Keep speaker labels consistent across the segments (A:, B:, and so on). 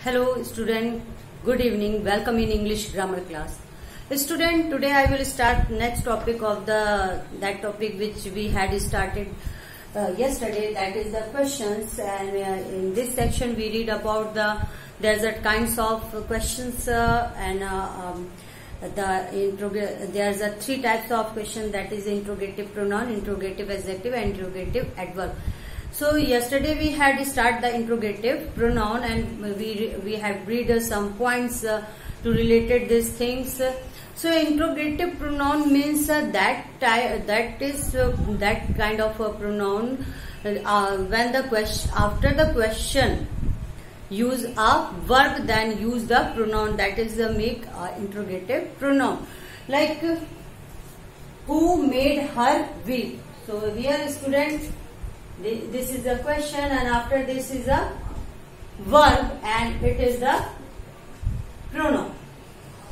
A: Hello student, good evening, welcome in English grammar class. Student, today I will start next topic of that topic which we had started yesterday, that is the questions, and in this section we read about there's a kinds of questions there's a three types of question, that is interrogative pronoun, interrogative adjective and interrogative adverb. So yesterday we had start the interrogative pronoun and we have read some points to related these things. So interrogative pronoun means that kind of a pronoun when the question after the question use a verb, then use the pronoun, that is make interrogative pronoun. Like who made her weep? So here students, this is a question and after this is a verb and it is the pronoun.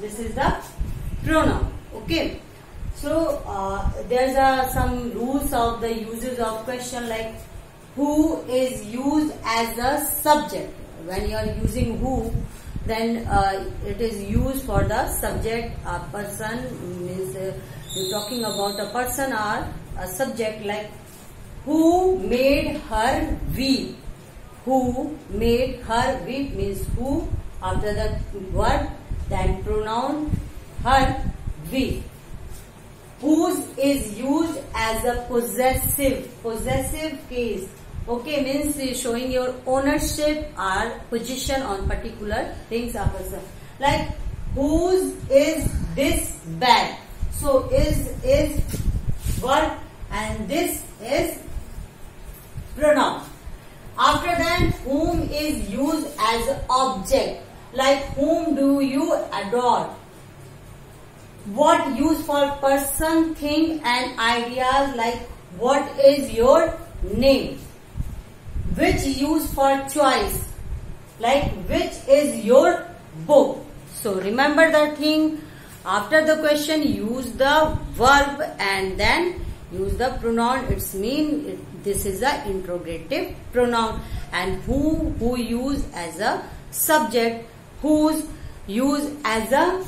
A: This is the pronoun. Okay. So there's some rules of the uses of question, like who is used as a subject. When you are using who, then it is used for the subject. A person means you're talking about a person or a subject, like who made her weep. Who made her weep means who after the word, then pronoun her, weep. Whose is used as a possessive case. Okay, means showing your ownership or position on particular things or person. Like whose is this bag? So is verb and this is pronoun. After that, whom is used as object, like whom do you adore? What used for person, thing and ideas, like what is your name? Which used for choice, like which is your book? So remember the thing, after the question use the verb and then use the pronoun. It's mean this is a interrogative pronoun. And who used as a subject, whose used as a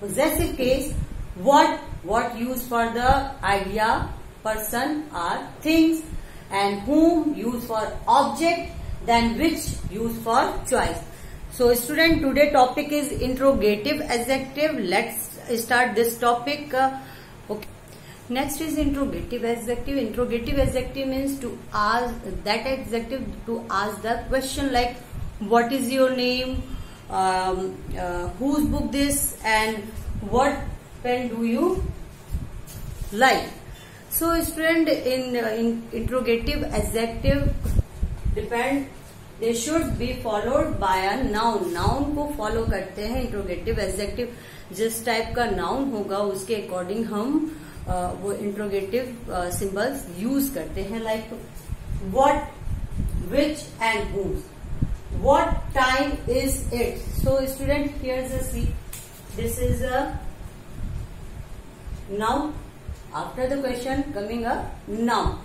A: possessive case, what used for the idea, person or things, and whom used for object, then which used for choice. So student, today topic is interrogative adjective. Let's start this topic. Okay. Next is interrogative adjective. Interrogative adjective means to ask that adjective to ask the question, like what is your name, whose book this, and what pen do you like. So student, in interrogative adjective depend, they should be followed by a noun. Noun को follow करते हैं interrogative adjective. जिस type का noun होगा उसके according हम वो interrogative symbols use करते हैं, like what, which and whose. What time is it? So student, here's a see. This is a noun. After the question coming a noun.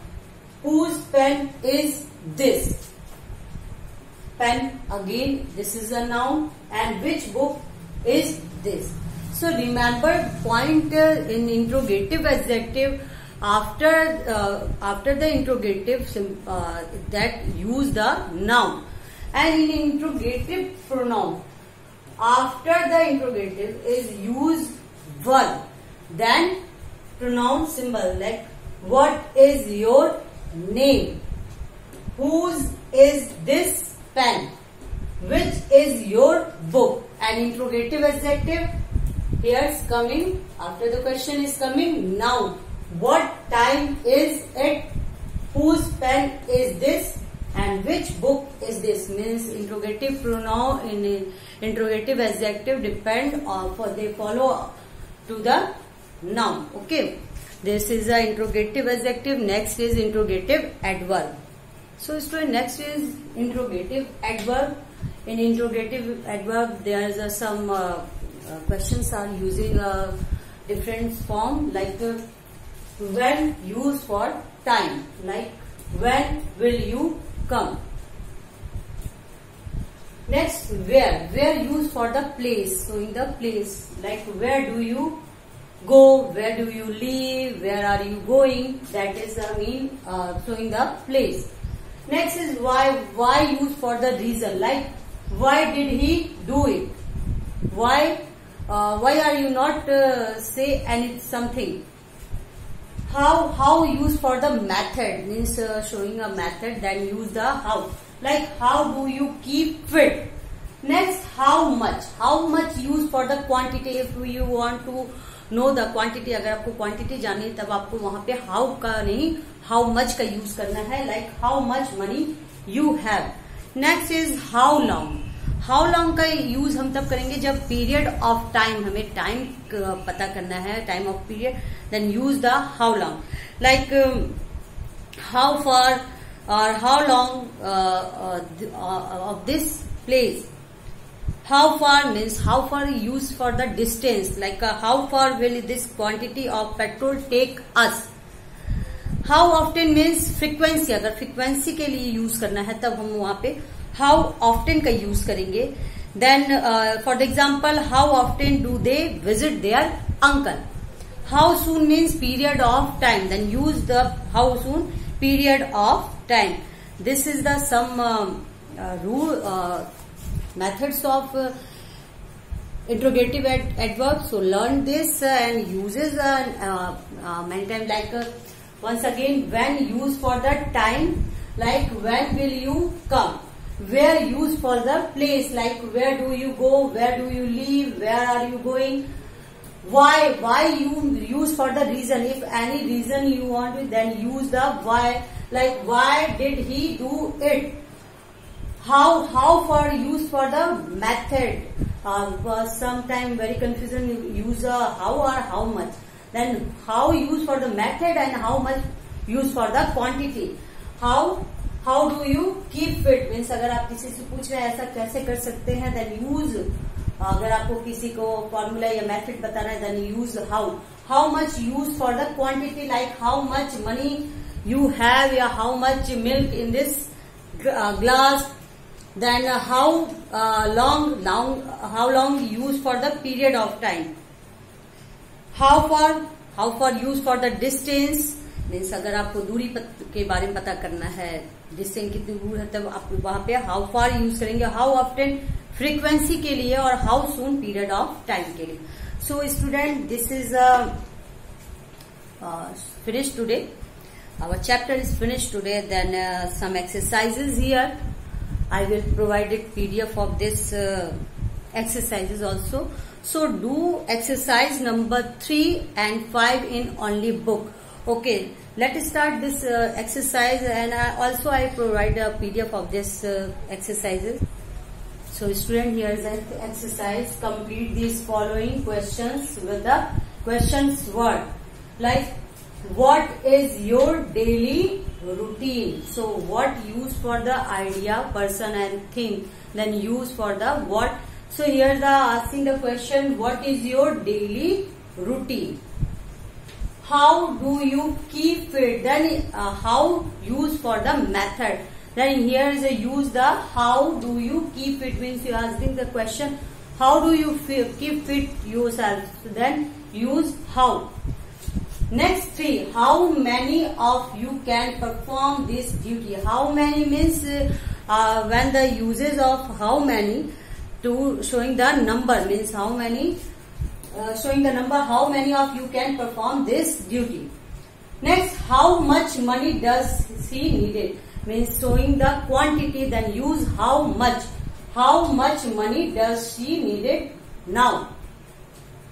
A: Whose pen is this? Pen, again this is a noun. And which book is this? So remember point in interrogative adjective, after the interrogative that use the noun. And in interrogative pronoun, after the interrogative is used verb, then pronoun symbol, like what is your name, whose is this pen, which is your book. And interrogative adjective, here's coming, after the question is coming noun. What time is it, whose pen is this, and which book is this, means interrogative pronoun in interrogative adjective depend on, they follow to the noun. Okay, this is a interrogative adjective. Next is interrogative adverb. So student, next is interrogative adverb. In interrogative adverb, there is some questions are using a different form, like when used for time, like when will you come. Next, where used for the place. So in the place, like where do you go, where do you live, where are you going, that is showing the place. Next is why used for the reason, like why did he do it, why are you not say something. How used for the method, means showing a method, then use the how, like how do you keep fit. Next, how much used for the quantity. If you want to know the quantity, अगर आपको quantity जाननी है तब आपको वहां पे how का नहीं how much का यूज करना है, like how much money you have. Next is how long का यूज हम तब करेंगे जब पीरियड ऑफ टाइम, हमें टाइम पता करना है, time of period, then use the how long, like how far और how long of this place. How far means how far used for the distance, like how far will this quantity of petrol take us. How often means frequency, अगर frequency के लिए use करना है तब हम वहां पे how often का यूज करेंगे. Then for the example, how often do they visit their uncle. How soon means period of time, then use the how soon period of time. This is the some rule methods of interrogative adverbs. So learn this and uses many times, like once again, when used for the time, like when will you come. Where used for the place, like where do you go, where do you live, where are you going. Why you use for the reason, if any reason you want to, then use the why, like why did he do it. How for use for the method. Sometimes very confusion, use how or how much. Then how use for the method and how much use for the quantity. How do you keep fit, means अगर आप किसी से पूछ रहे हैं ऐसा कैसे कर सकते हैं, then use. अगर आपको किसी को फॉर्मूला या मेथड बताना है, then use how much use for the quantity, like how much money you have या how much milk in this glass. Then how long use for the period of time. How far use for the distance, means अगर आपको दूरी के बारे में पता करना है, डिस्टेंस कितनी दूर है, तब आप वहां पे हाउ फार यूज करेंगे. हाउ ऑफ्टन फ्रीक्वेंसी के लिए, और how soon period of time के लिए. So student, this is finish today. Our chapter is finished today. Then some exercises here. I will provide it PDF of this exercises also. So do exercise number 3 and 5 in only book. Okay, let's start this exercise, and I provide a PDF of this exercises. So student, here is an exercise. Complete these following questions with the questions word. Like, what is your daily routine? So what use for the idea, person and thing, then use for the what. So here the asking the question, what is your daily routine. How do you keep fit, then how use for the method. Then here is a use the how do you keep fit, means you asking the question how do you keep fit yourself, so then use how. Next 3, how many of you can perform this duty. How many means when the uses of how many to showing the number, means how many showing the number, how many of you can perform this duty. Next, how much money does she needed, means showing the quantity, then use how much. How much money does she needed now.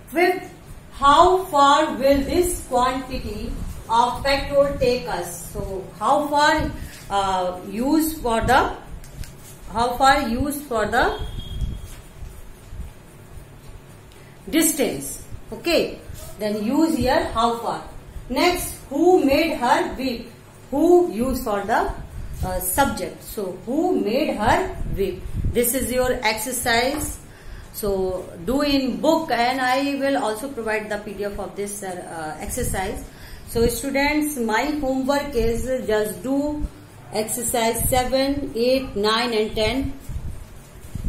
A: Fifth, how far will this quantity of petrol take us. So how far use for the distance. Okay, then use here how far. Next, who made her weep. Who use for the subject. So who made her weep. This is your exercise. So do in book, and I will also provide the PDF of this exercise. So students, my homework is just do exercise 7, 8, 9 and 10.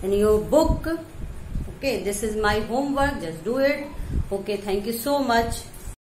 A: in your book. Okay, this is my homework, just do it. Okay, thank you so much.